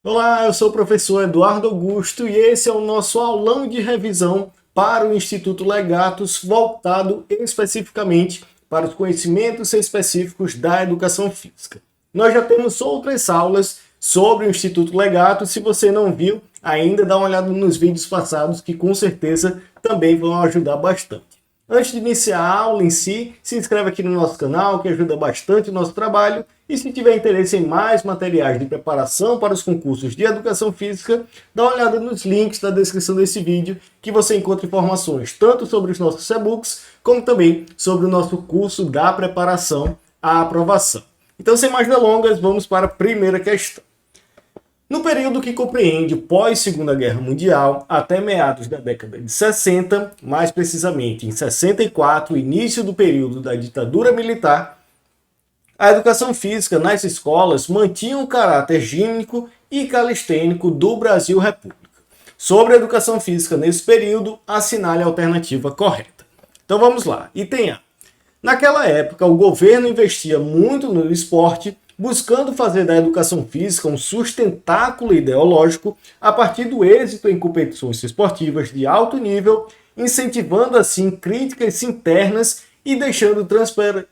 Olá, eu sou o professor Eduardo Augusto e esse é o nosso aulão de revisão para o Instituto Legatus, voltado especificamente para os conhecimentos específicos da educação física. Nós já temos outras aulas sobre o Instituto Legatus. Se você não viu ainda, dá uma olhada nos vídeos passados que com certeza também vão ajudar bastante. Antes de iniciar a aula em si, se inscreve aqui no nosso canal, que ajuda bastante o nosso trabalho. E se tiver interesse em mais materiais de preparação para os concursos de educação física, dá uma olhada nos links da descrição desse vídeo, que você encontra informações tanto sobre os nossos e-books, como também sobre o nosso curso da preparação à aprovação. Então, sem mais delongas, vamos para a primeira questão. No período que compreende pós-Segunda Guerra Mundial até meados da década de 60, mais precisamente em 64, início do período da ditadura militar, a educação física nas escolas mantinha o caráter gímnico e calistênico do Brasil República. Sobre a educação física nesse período, assinale a alternativa correta. Então vamos lá. Item A. Naquela época, o governo investia muito no esporte, buscando fazer da educação física um sustentáculo ideológico a partir do êxito em competições esportivas de alto nível, incentivando assim críticas internas e deixando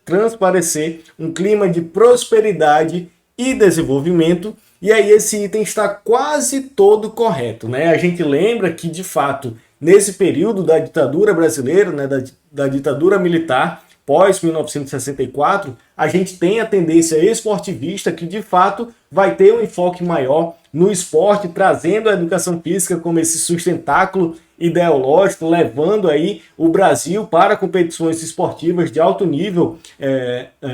transparecer um clima de prosperidade e desenvolvimento. E aí esse item está quase todo correto, né? A gente lembra que, de fato, nesse período da ditadura brasileira, né, da ditadura militar, pós 1964, a gente tem a tendência esportivista que, de fato, vai ter um enfoque maior no esporte, trazendo a educação física como esse sustentáculo ideológico, levando aí o Brasil para competições esportivas de alto nível,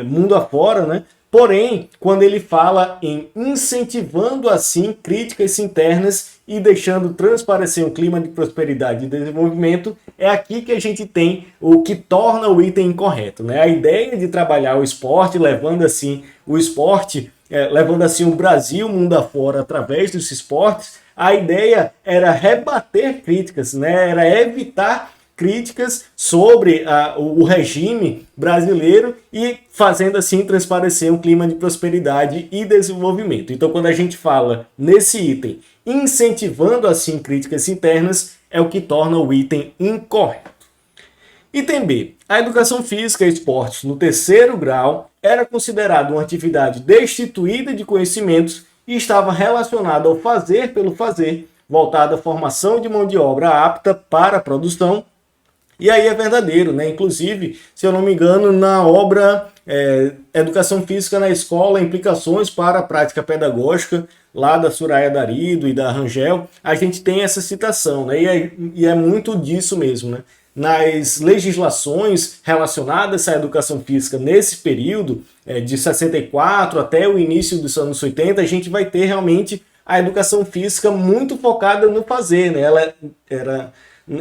mundo afora, né? Porém, quando ele fala em incentivando assim críticas internas e deixando transparecer um clima de prosperidade e desenvolvimento, é aqui que a gente tem o que torna o item incorreto, né? A ideia de trabalhar o esporte, levando assim o esporte, levando assim o Brasil mundo afora através dos esportes, a ideia era rebater críticas, né? Era evitar críticas sobre o regime brasileiro e fazendo assim transparecer um clima de prosperidade e desenvolvimento. Então, quando a gente fala nesse item, incentivando assim críticas internas, é o que torna o item incorreto. Item B. A educação física e esportes no terceiro grau era considerada uma atividade destituída de conhecimentos e estava relacionada ao fazer pelo fazer, voltada à formação de mão de obra apta para a produção. E aí é verdadeiro, né? Inclusive, se eu não me engano, na obra Educação Física na Escola, Implicações para a Prática Pedagógica, lá da Soraya Darido e da Rangel, a gente tem essa citação, né? E é muito disso mesmo, né? Nas legislações relacionadas à educação física nesse período, de 64 até o início dos anos 80, a gente vai ter realmente a educação física muito focada no fazer, né?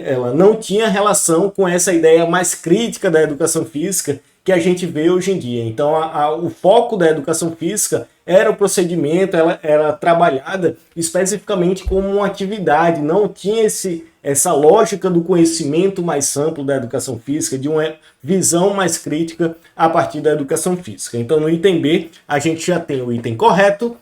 Ela não tinha relação com essa ideia mais crítica da educação física que a gente vê hoje em dia. Então, o foco da educação física era o procedimento, ela era trabalhada especificamente como uma atividade, não tinha essa lógica do conhecimento mais amplo da educação física, de uma visão mais crítica a partir da educação física. Então, no item B, a gente já tem o item correto.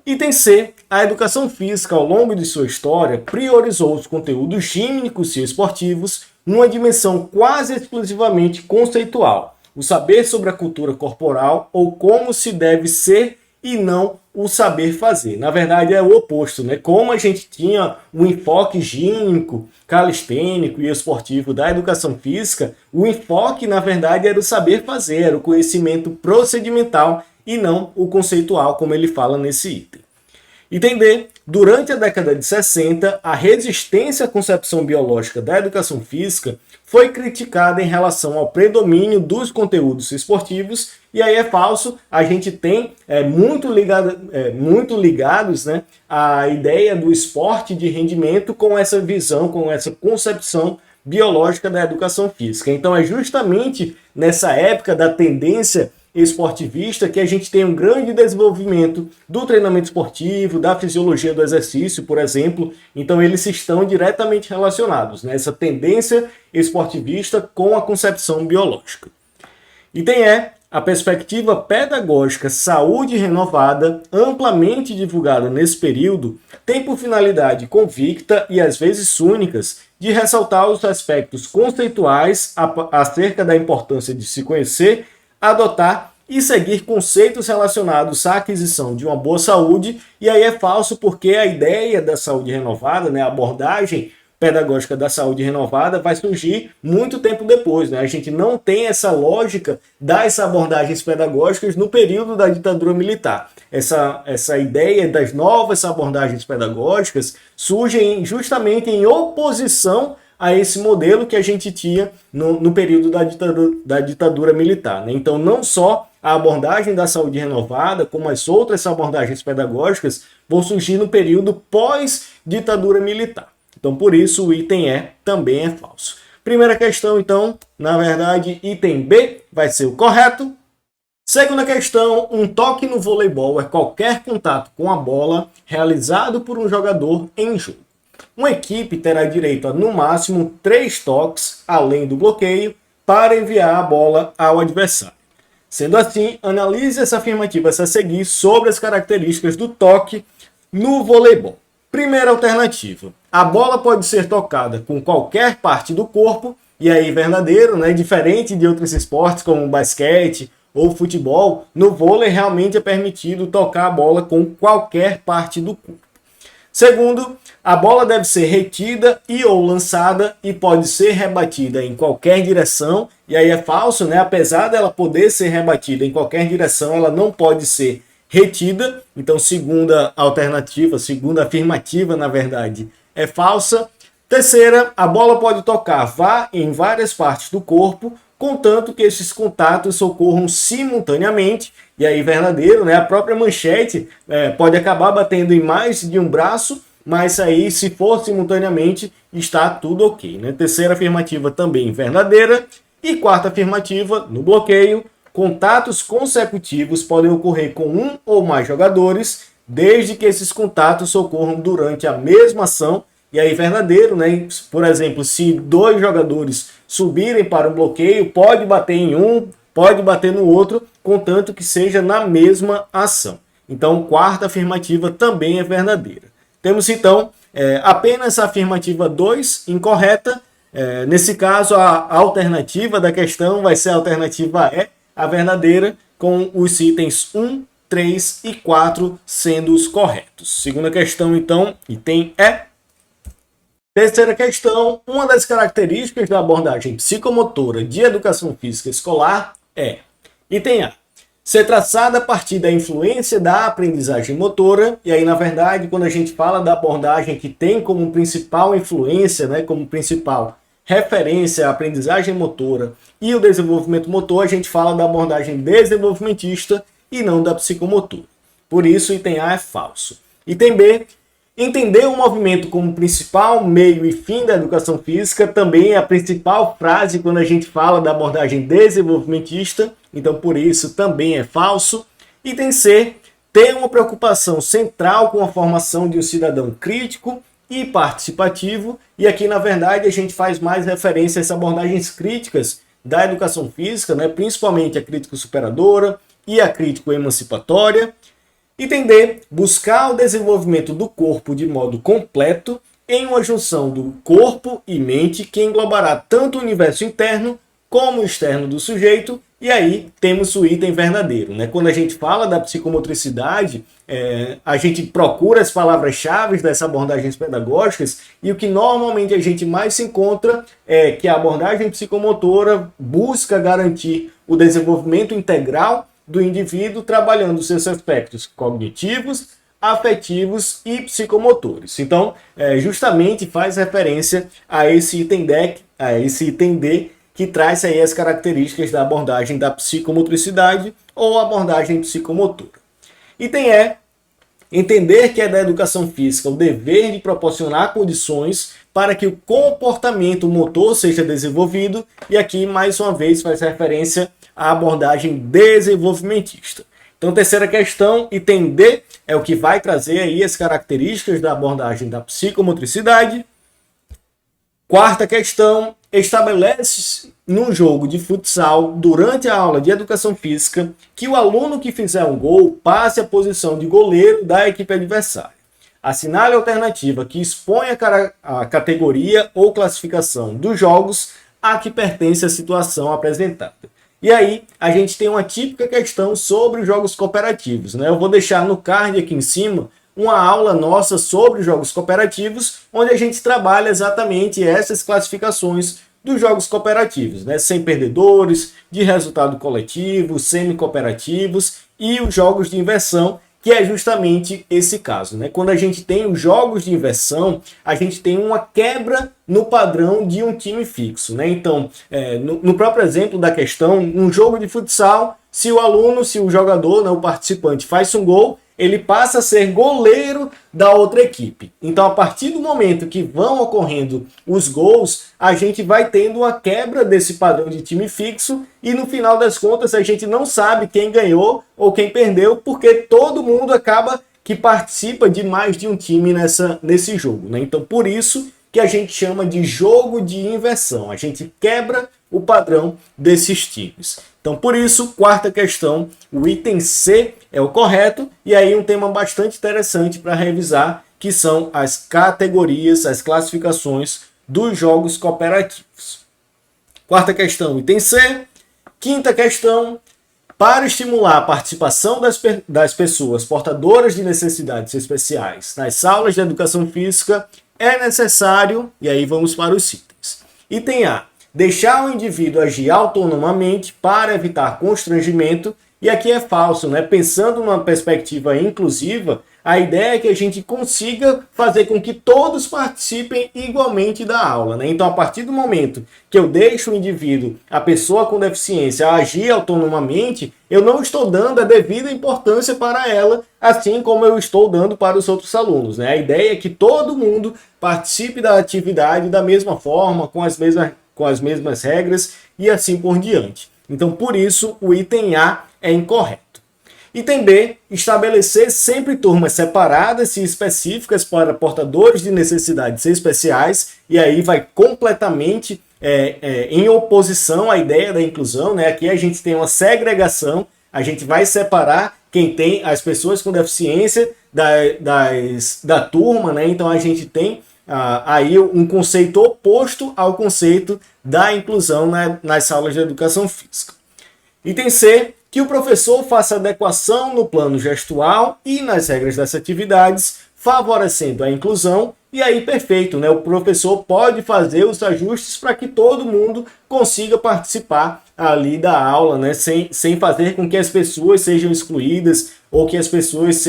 Item C. A educação física, ao longo de sua história, priorizou os conteúdos gímnicos e esportivos numa dimensão quase exclusivamente conceitual, o saber sobre a cultura corporal ou como se deve ser e não o saber fazer. Na verdade, é o oposto, né? Como a gente tinha um enfoque gímnico, calistênico e esportivo da educação física, o enfoque, na verdade, era o saber fazer, era o conhecimento procedimental e não o conceitual, como ele fala nesse item. Item D. Durante a década de 60, a resistência à concepção biológica da educação física foi criticada em relação ao predomínio dos conteúdos esportivos, e aí é falso, a gente tem muito ligados, né, à ideia do esporte de rendimento com essa visão, com essa concepção biológica da educação física. Então é justamente nessa época da tendência esportivista que a gente tem um grande desenvolvimento do treinamento esportivo, da fisiologia do exercício, por exemplo. Então eles estão diretamente relacionados, né? Essa tendência esportivista com a concepção biológica. Item E. a perspectiva pedagógica Saúde Renovada, amplamente divulgada nesse período, tem por finalidade convicta e às vezes únicas de ressaltar os aspectos conceituais acerca da importância de se conhecer, adotar e seguir conceitos relacionados à aquisição de uma boa saúde. E aí é falso porque a ideia da saúde renovada, né, a abordagem pedagógica da saúde renovada vai surgir muito tempo depois, né? A gente não tem essa lógica das abordagens pedagógicas no período da ditadura militar. Essa ideia das novas abordagens pedagógicas surgem justamente em oposição a esse modelo que a gente tinha no período da ditadura militar, né? Então, não só a abordagem da saúde renovada, como as outras abordagens pedagógicas, vão surgir no período pós-ditadura militar. Então, por isso, o item E também é falso. Primeira questão, então, na verdade, item B vai ser o correto. Segunda questão, um toque no voleibol é qualquer contato com a bola realizado por um jogador em jogo. Uma equipe terá direito a, no máximo, 3 toques, além do bloqueio, para enviar a bola ao adversário. Sendo assim, analise as afirmativas a seguir sobre as características do toque no voleibol. Primeira alternativa, a bola pode ser tocada com qualquer parte do corpo, e aí verdadeiro, né? Diferente de outros esportes como basquete ou futebol, no vôlei realmente é permitido tocar a bola com qualquer parte do corpo. Segundo, a bola deve ser retida e ou lançada e pode ser rebatida em qualquer direção, e aí é falso, né? Apesar dela poder ser rebatida em qualquer direção, ela não pode ser retida. Então, segunda alternativa, segunda afirmativa, na verdade, é falsa. Terceira, a bola pode tocar em várias partes do corpo, contanto que esses contatos ocorram simultaneamente. E aí, verdadeiro, né? A própria manchete pode acabar batendo em mais de um braço, mas aí, se for simultaneamente, está tudo ok, né? Terceira afirmativa também verdadeira. E quarta afirmativa, no bloqueio, contatos consecutivos podem ocorrer com um ou mais jogadores, desde que esses contatos ocorram durante a mesma ação. E aí, verdadeiro, né? Por exemplo, se 2 jogadores subirem para um bloqueio, pode bater em um, pode bater no outro, contanto que seja na mesma ação. Então, quarta afirmativa também é verdadeira. Temos, então, apenas a afirmativa 2 incorreta. Nesse caso, a alternativa da questão vai ser a alternativa E, a verdadeira, com os itens 1, 3 e 4 sendo os corretos. Segunda questão, então, item E. Terceira questão, uma das características da abordagem psicomotora de educação física escolar é, item A, ser traçada a partir da influência da aprendizagem motora. E aí, na verdade, quando a gente fala da abordagem que tem como principal influência, né, como principal referência a aprendizagem motora e o desenvolvimento motor, a gente fala da abordagem desenvolvimentista e não da psicomotora. Por isso, item A é falso. Item B, entender o movimento como principal meio e fim da educação física também é a principal frase quando a gente fala da abordagem desenvolvimentista, então por isso também é falso. Item C, ter uma preocupação central com a formação de um cidadão crítico e participativo, e aqui na verdade a gente faz mais referência a essas abordagens críticas da educação física, né? Principalmente a crítica superadora e a crítica emancipatória. Item D, buscar o desenvolvimento do corpo de modo completo em uma junção do corpo e mente que englobará tanto o universo interno como o externo do sujeito. E aí temos o item verdadeiro, né? Quando a gente fala da psicomotricidade, a gente procura as palavras-chave dessas abordagens pedagógicas, e o que normalmente a gente mais se encontra é que a abordagem psicomotora busca garantir o desenvolvimento integral do indivíduo, trabalhando seus aspectos cognitivos, afetivos e psicomotores. Então, justamente faz referência a esse item D, que traz aí as características da abordagem da psicomotricidade ou abordagem psicomotora. Item E, entender que é da educação física o dever de proporcionar condições para que o comportamento motor seja desenvolvido, e aqui mais uma vez faz referência à abordagem desenvolvimentista. Então, terceira questão, item D, é o que vai trazer aí as características da abordagem da psicomotricidade. Quarta questão, estabelece no jogo de futsal, durante a aula de educação física, que o aluno que fizer um gol passe a posição de goleiro da equipe adversária. Assinale a alternativa que expõe a categoria ou classificação dos jogos a que pertence a situação apresentada. E aí, a gente tem uma típica questão sobre os jogos cooperativos, né? Eu vou deixar no card aqui em cima uma aula nossa sobre jogos cooperativos, onde a gente trabalha exatamente essas classificações dos jogos cooperativos, né? Sem perdedores, de resultado coletivo, semi-cooperativos e os jogos de inversão, que é justamente esse caso, né? Quando a gente tem os jogos de inversão, a gente tem uma quebra no padrão de um time fixo, né? Então, no próprio exemplo da questão, um jogo de futsal, se o jogador, né, o participante faz um gol, ele passa a ser goleiro da outra equipe. Então, a partir do momento que vão ocorrendo os gols, a gente vai tendo uma quebra desse padrão de time fixo e, no final das contas, a gente não sabe quem ganhou ou quem perdeu, porque todo mundo acaba que participa de mais de um time nesse jogo, né? Então, por isso que a gente chama de jogo de inversão. A gente quebra o padrão desses times. Então, por isso, quarta questão, o item C é o correto, e aí um tema bastante interessante para revisar, que são as categorias, as classificações dos jogos cooperativos. Quarta questão, item C. Quinta questão, para estimular a participação das pessoas portadoras de necessidades especiais nas aulas de educação física, é necessário, e aí vamos para os itens. Item A, deixar o indivíduo agir autonomamente para evitar constrangimento, e aqui é falso, né? Pensando numa perspectiva inclusiva, a ideia é que a gente consiga fazer com que todos participem igualmente da aula, né? Então, a partir do momento que eu deixo o indivíduo, a pessoa com deficiência, agir autonomamente, eu não estou dando a devida importância para ela, assim como eu estou dando para os outros alunos, né? A ideia é que todo mundo participe da atividade da mesma forma, com as mesmas regras e assim por diante. Então, por isso, o item A é incorreto. Item B, estabelecer sempre turmas separadas e específicas para portadores de necessidades especiais, e aí vai completamente em oposição à ideia da inclusão, né? Aqui a gente tem uma segregação, a gente vai separar quem tem as pessoas com deficiência da turma, né? Então a gente tem aí um conceito oposto ao conceito da inclusão nas aulas de educação física. Item C, que o professor faça adequação no plano gestual e nas regras das atividades, favorecendo a inclusão, e aí perfeito, né? O professor pode fazer os ajustes para que todo mundo consiga participar ali da aula, né? Sem fazer com que as pessoas sejam excluídas ou que as pessoas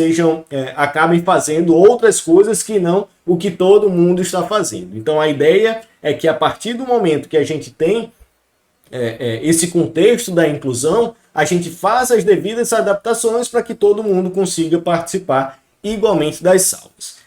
acabem fazendo outras coisas que não o que todo mundo está fazendo. Então a ideia é que a partir do momento que a gente tem esse contexto da inclusão, a gente faça as devidas adaptações para que todo mundo consiga participar igualmente das aulas.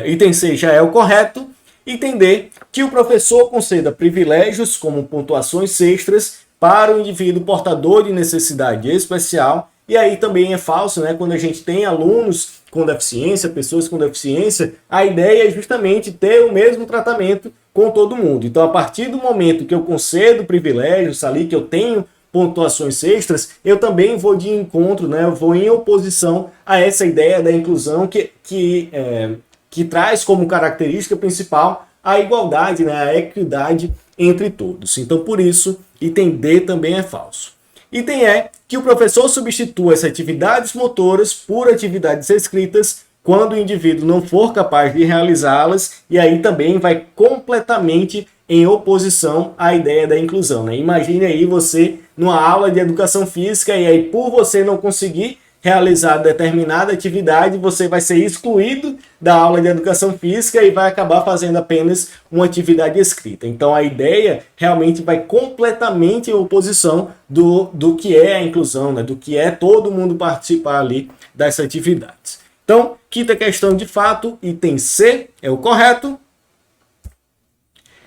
Item C já é o correto. Item D, que o professor conceda privilégios como pontuações extras para o indivíduo portador de necessidade especial. E aí também é falso, né? Quando a gente tem alunos com deficiência, pessoas com deficiência, a ideia é justamente ter o mesmo tratamento com todo mundo. Então, a partir do momento que eu concedo privilégios ali, que eu tenho pontuações extras, eu também vou de encontro, né? Eu vou em oposição a essa ideia da inclusão que traz como característica principal a igualdade, né? A equidade entre todos. Então, por isso, item D também é falso. Item E, que o professor substitua as atividades motoras por atividades escritas quando o indivíduo não for capaz de realizá-las, e aí também vai completamente em oposição à ideia da inclusão, né? Imagine aí você numa aula de educação física e aí por você não conseguir realizar determinada atividade, você vai ser excluído da aula de educação física e vai acabar fazendo apenas uma atividade escrita. Então a ideia realmente vai completamente em oposição do que é a inclusão, né? Do que é todo mundo participar ali das atividades. Então, quinta questão de fato, item C é o correto.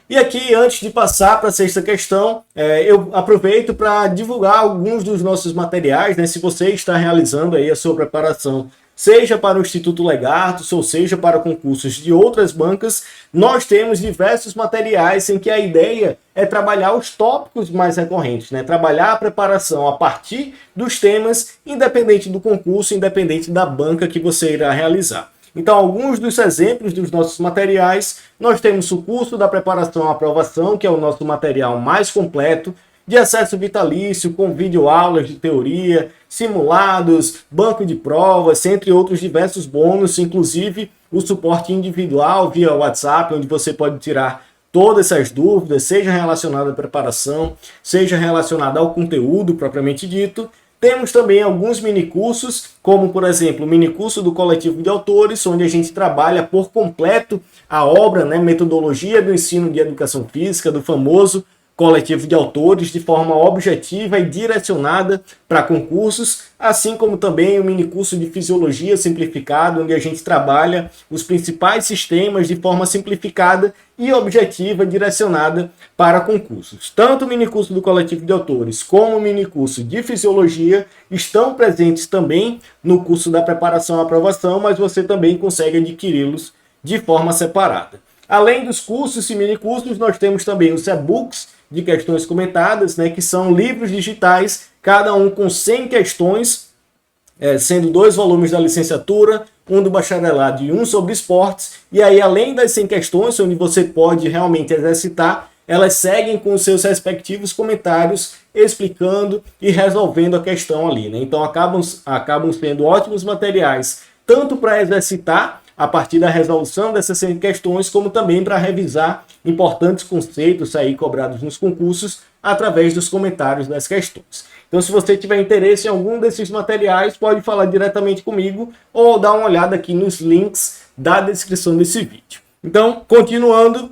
E aqui, antes de passar para a sexta questão, eu aproveito para divulgar alguns dos nossos materiais, né? Se você está realizando aí a sua preparação seja para o Instituto Legatus ou seja para concursos de outras bancas, nós temos diversos materiais em que a ideia é trabalhar os tópicos mais recorrentes, né? Trabalhar a preparação a partir dos temas, independente do concurso, independente da banca que você irá realizar. Então, alguns dos exemplos dos nossos materiais, nós temos o curso da preparação à aprovação, que é o nosso material mais completo, de acesso vitalício, com videoaulas de teoria, simulados, banco de provas, entre outros diversos bônus, inclusive o suporte individual via WhatsApp, onde você pode tirar todas essas dúvidas, seja relacionada à preparação, seja relacionada ao conteúdo propriamente dito. Temos também alguns minicursos, como por exemplo o minicurso do Coletivo de Autores, onde a gente trabalha por completo a obra, né, Metodologia do Ensino de Educação Física, do famoso Coletivo de Autores, de forma objetiva e direcionada para concursos, assim como também o minicurso de Fisiologia Simplificado, onde a gente trabalha os principais sistemas de forma simplificada e objetiva, direcionada para concursos. Tanto o minicurso do Coletivo de Autores como o minicurso de Fisiologia estão presentes também no curso da preparação à aprovação, mas você também consegue adquiri-los de forma separada. Além dos cursos e minicursos, nós temos também os e-books de questões comentadas, né, que são livros digitais, cada um com 100 questões, sendo 2 volumes da licenciatura, um do bacharelado e um sobre esportes. E aí, além das 100 questões, onde você pode realmente exercitar, elas seguem com os seus respectivos comentários, explicando e resolvendo a questão ali, né? Então, acabam sendo ótimos materiais, tanto para exercitar a partir da resolução dessas 100 questões, como também para revisar importantes conceitos aí cobrados nos concursos através dos comentários das questões. Então, se você tiver interesse em algum desses materiais, pode falar diretamente comigo ou dar uma olhada aqui nos links da descrição desse vídeo. Então, continuando,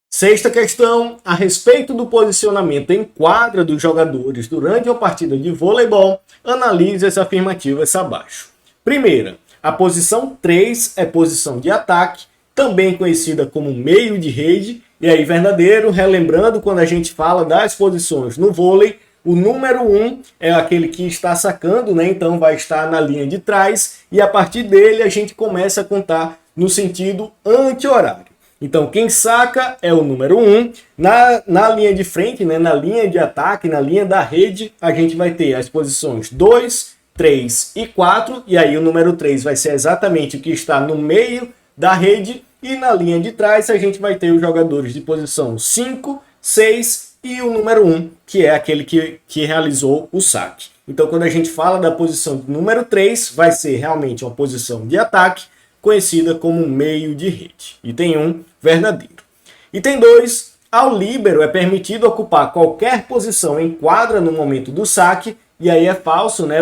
sexta questão, a respeito do posicionamento em quadra dos jogadores durante uma partida de voleibol, analise as afirmativas abaixo. Primeira, a posição 3 é posição de ataque, também conhecida como meio de rede. E aí, verdadeiro, relembrando quando a gente fala das posições no vôlei, o número 1 é aquele que está sacando, né? Então vai estar na linha de trás e a partir dele a gente começa a contar no sentido anti-horário. Então quem saca é o número 1. Na linha de frente, né? Na linha de ataque, na linha da rede, a gente vai ter as posições 2, 3 e 4, e aí o número 3 vai ser exatamente o que está no meio da rede, e na linha de trás a gente vai ter os jogadores de posição 5, 6 e o número 1, que é aquele que realizou o saque. Então quando a gente fala da posição do número 3, vai ser realmente uma posição de ataque, conhecida como meio de rede. Item 1, verdadeiro. Item 2, ao líbero é permitido ocupar qualquer posição em quadra no momento do saque. E aí é falso, né?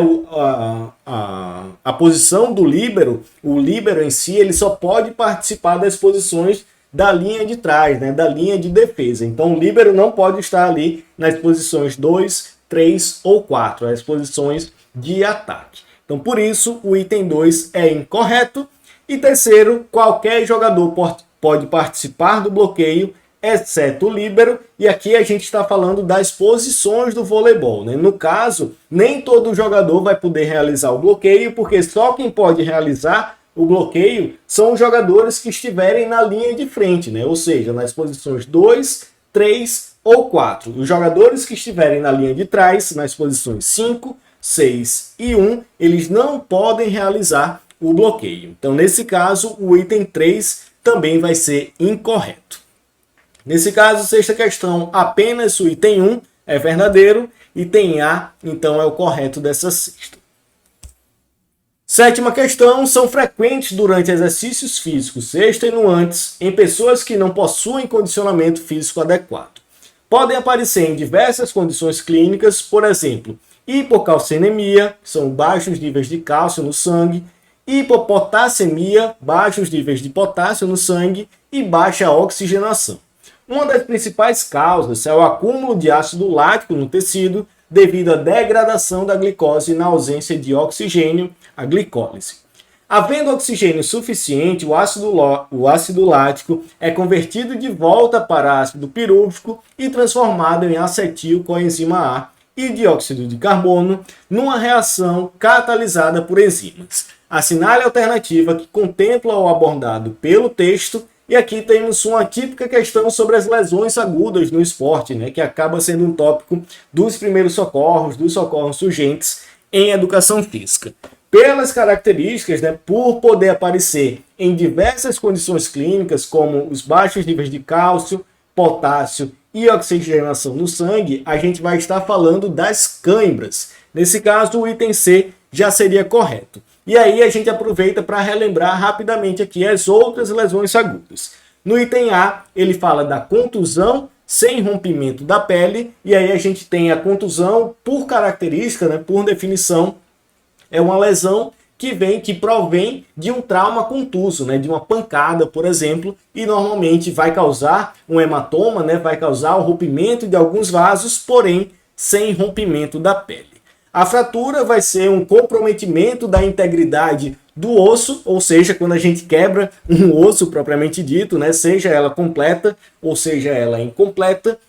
A posição do líbero, o líbero em si, ele só pode participar das posições da linha de trás, né? Da linha de defesa. Então o líbero não pode estar ali nas posições 2, 3 ou 4, as posições de ataque. Então por isso o item 2 é incorreto. E terceiro, qualquer jogador pode participar do bloqueio, exceto o líbero, e aqui a gente está falando das posições do voleibol, né? No caso, nem todo jogador vai poder realizar o bloqueio, porque só quem pode realizar o bloqueio são os jogadores que estiverem na linha de frente, né? Ou seja, nas posições 2, 3 ou 4. Os jogadores que estiverem na linha de trás, nas posições 5, 6 e 1, eles não podem realizar o bloqueio. Então, nesse caso, o item 3 também vai ser incorreto. Nesse caso, sexta questão, apenas o item 1 é verdadeiro, item A, então, é o correto dessa sexta. Sétima questão, são frequentes durante exercícios físicos extenuantes em pessoas que não possuem condicionamento físico adequado. Podem aparecer em diversas condições clínicas, por exemplo, hipocalcemia, que são baixos níveis de cálcio no sangue, hipopotassemia, baixos níveis de potássio no sangue e baixa oxigenação. Uma das principais causas é o acúmulo de ácido lático no tecido devido à degradação da glicose na ausência de oxigênio, a glicólise. Havendo oxigênio suficiente, o ácido lático é convertido de volta para ácido pirúvico e transformado em acetil coenzima A e dióxido de carbono numa reação catalisada por enzimas. Assinale a alternativa que contempla o abordado pelo texto. E aqui temos uma típica questão sobre as lesões agudas no esporte, né, que acaba sendo um tópico dos primeiros socorros, dos socorros urgentes em educação física. Pelas características, né, por poder aparecer em diversas condições clínicas, como os baixos níveis de cálcio, potássio e oxigenação no sangue, a gente vai estar falando das cãibras. Nesse caso, o item C já seria correto. E aí a gente aproveita para relembrar rapidamente aqui as outras lesões agudas. No item A, ele fala da contusão sem rompimento da pele, e aí a gente tem a contusão por característica, né, por definição, é uma lesão que provém de um trauma contuso, né, de uma pancada, por exemplo, e normalmente vai causar um hematoma, né, vai causar o rompimento de alguns vasos, porém sem rompimento da pele. A fratura vai ser um comprometimento da integridade do osso, ou seja, quando a gente quebra um osso propriamente dito, né, seja ela completa ou seja ela incompleta.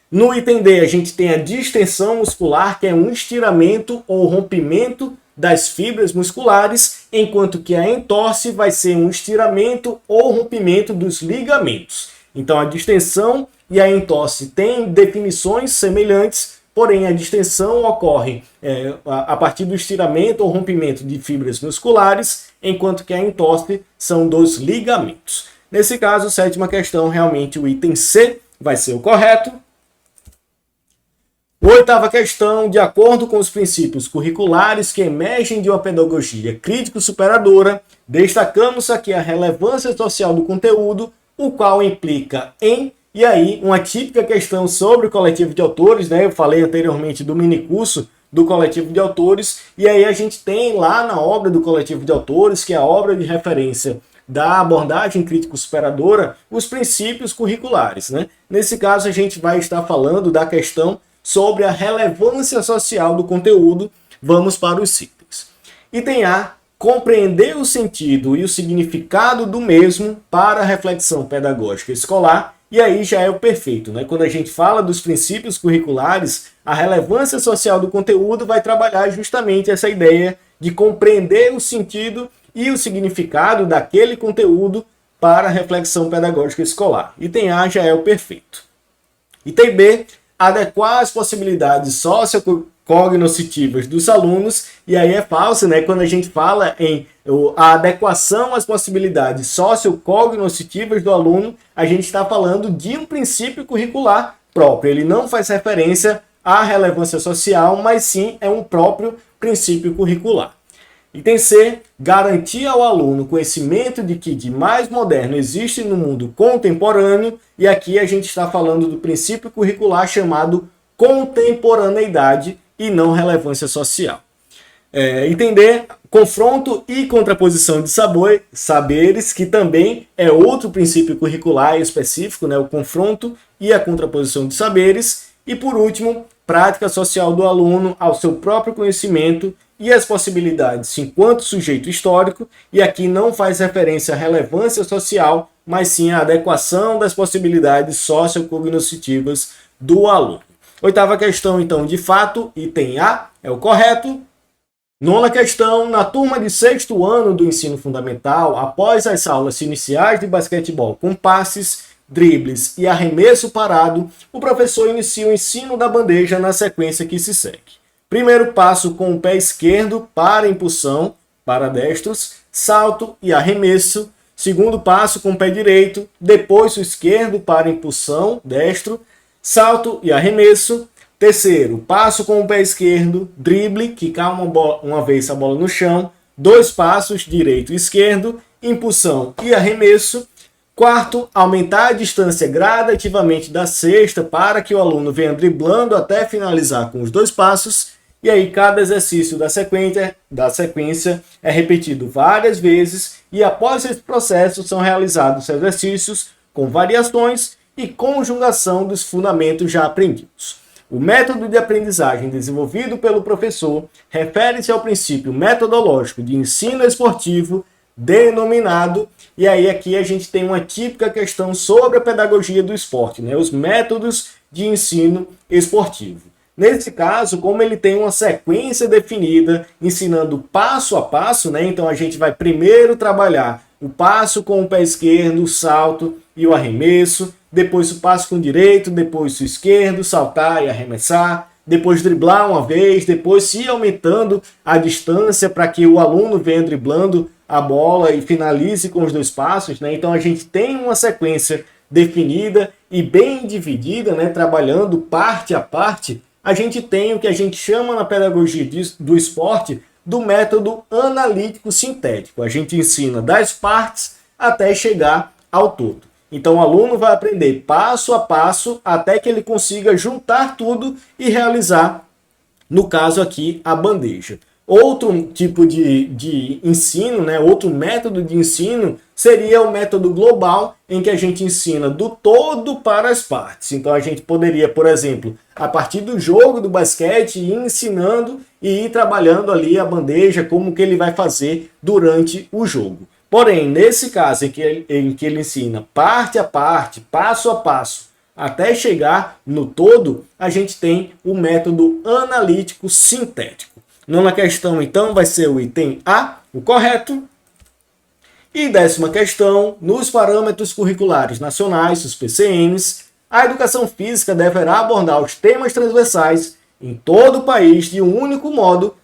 No item D, a gente tem a distensão muscular, que é um estiramento ou rompimento das fibras musculares, enquanto que a entorse vai ser um estiramento ou rompimento dos ligamentos. Então, a distensão e a entorse têm definições semelhantes, porém a distensão ocorre a partir do estiramento ou rompimento de fibras musculares, enquanto que a entorse são dos ligamentos. Nesse caso, sétima questão, realmente o item C vai ser o correto. Oitava questão, de acordo com os princípios curriculares que emergem de uma pedagogia crítico-superadora, destacamos aqui a relevância social do conteúdo, o qual implica em... E aí, uma típica questão sobre o coletivo de autores, né? Eu falei anteriormente do minicurso do coletivo de autores, e aí a gente tem lá na obra do coletivo de autores, que é a obra de referência da abordagem crítico-superadora, os princípios curriculares, né? Nesse caso, a gente vai estar falando da questão sobre a relevância social do conteúdo. Vamos para os itens. Item A, compreender o sentido e o significado do mesmo para a reflexão pedagógica escolar. E aí já é o perfeito, né? Quando a gente fala dos princípios curriculares, a relevância social do conteúdo vai trabalhar justamente essa ideia de compreender o sentido e o significado daquele conteúdo para a reflexão pedagógica escolar. Item A já é o perfeito. Item B, adequar as possibilidades sociocognoscitivas dos alunos, e aí é falso, né? Quando a gente fala em a adequação às possibilidades sociocognoscitivas do aluno, a gente está falando de um princípio curricular próprio. Ele não faz referência à relevância social, mas sim é um próprio princípio curricular. Item C, garantir ao aluno conhecimento de que de mais moderno existe no mundo contemporâneo, e aqui a gente está falando do princípio curricular chamado contemporaneidade e não relevância social. Entender confronto e contraposição de saberes, que também é outro princípio curricular específico, né? O confronto e a contraposição de saberes. E por último, prática social do aluno ao seu próprio conhecimento e as possibilidades enquanto sujeito histórico, e aqui não faz referência à relevância social, mas sim à adequação das possibilidades sociocognoscitivas do aluno. Oitava questão, então, de fato, item A é o correto. Nona questão, na turma de sexto ano do ensino fundamental, após as aulas iniciais de basquetebol com passes, dribles e arremesso parado, o professor inicia o ensino da bandeja na sequência que se segue. Primeiro passo com o pé esquerdo para impulsão, para destros, salto e arremesso. Segundo passo com o pé direito, depois o esquerdo para impulsão, destro, salto e arremesso. Terceiro, passo com o pé esquerdo, drible, quicar uma vez a bola no chão. Dois passos, direito e esquerdo, impulsão e arremesso. Quarto, aumentar a distância gradativamente da cesta para que o aluno venha driblando até finalizar com os dois passos. E aí cada exercício da sequência é repetido várias vezes, e após esse processo são realizados exercícios com variações e conjugação dos fundamentos já aprendidos. O método de aprendizagem desenvolvido pelo professor refere-se ao princípio metodológico de ensino esportivo denominado, e aí aqui a gente tem uma típica questão sobre a pedagogia do esporte, né? Os métodos de ensino esportivo. Nesse caso, como ele tem uma sequência definida, ensinando passo a passo, né? Então a gente vai primeiro trabalhar o passo com o pé esquerdo, o salto e o arremesso, depois o passo com o direito, depois o esquerdo, saltar e arremessar, depois driblar uma vez, depois se ir aumentando a distância para que o aluno venha driblando a bola e finalize com os dois passos, né? Então a gente tem uma sequência definida e bem dividida, né? Trabalhando parte a parte. A gente tem o que a gente chama na pedagogia do esporte do método analítico sintético. A gente ensina das partes até chegar ao todo. Então o aluno vai aprender passo a passo até que ele consiga juntar tudo e realizar, no caso aqui, a bandeja. Outro tipo de ensino, né, outro método de ensino seria o método global, em que a gente ensina do todo para as partes. Então a gente poderia, por exemplo, a partir do jogo do basquete, ir ensinando e ir trabalhando ali a bandeja, como que ele vai fazer durante o jogo. Porém, nesse caso em que ele ensina parte a parte, passo a passo, até chegar no todo, a gente tem o método analítico sintético. Nona questão, então, vai ser o item A, o correto. E 10ª questão, nos parâmetros curriculares nacionais, os PCNs, a educação física deverá abordar os temas transversais em todo o país de um único modo,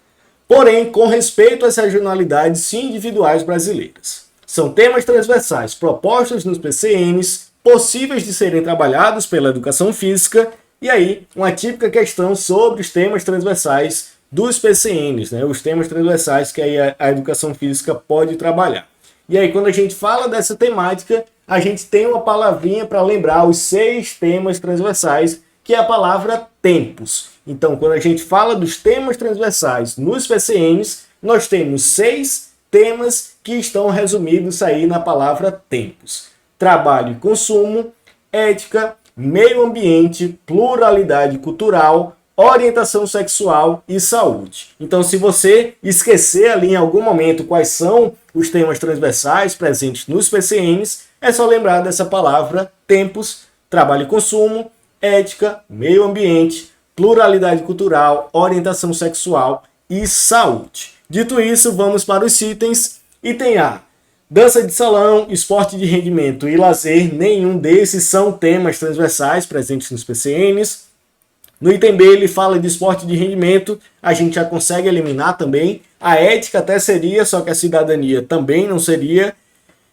porém com respeito às regionalidades individuais brasileiras. São temas transversais propostos nos PCNs, possíveis de serem trabalhados pela educação física, e aí uma típica questão sobre os temas transversais dos PCNs, né? Os temas transversais que aí a educação física pode trabalhar. E aí, quando a gente fala dessa temática, a gente tem uma palavrinha para lembrar os 6 temas transversais, que é a palavra tempos. Então, quando a gente fala dos temas transversais nos PCNs, nós temos 6 temas que estão resumidos aí na palavra tempos. Trabalho e consumo, ética, meio ambiente, pluralidade cultural, orientação sexual e saúde. Então, se você esquecer ali em algum momento quais são os temas transversais presentes nos PCNs, é só lembrar dessa palavra tempos, trabalho e consumo, ética, meio ambiente, pluralidade cultural, orientação sexual e saúde. Dito isso, vamos para os itens. Item A. Dança de salão, esporte de rendimento e lazer, nenhum desses são temas transversais presentes nos PCNs. No item B, ele fala de esporte de rendimento, a gente já consegue eliminar também. A ética até seria, só que a cidadania também não seria.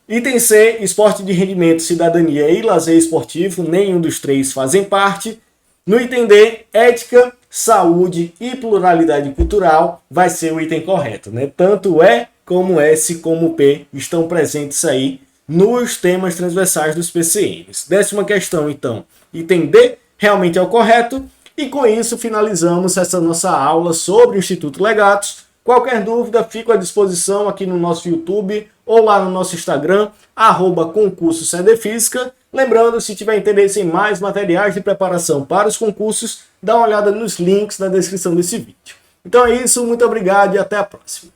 Item C, esporte de rendimento, cidadania e lazer esportivo, nenhum dos 3 fazem parte. No item D, ética, saúde e pluralidade cultural vai ser o item correto, né? Tanto E como S como P estão presentes aí nos temas transversais dos PCNs. 10ª questão, então, item D realmente é o correto. E com isso finalizamos essa nossa aula sobre o Instituto Legatos. Qualquer dúvida, fico à disposição aqui no nosso YouTube ou lá no nosso Instagram, @concurso CDFísica. Lembrando, se tiver interesse em mais materiais de preparação para os concursos, dá uma olhada nos links na descrição desse vídeo. Então é isso, muito obrigado e até a próxima.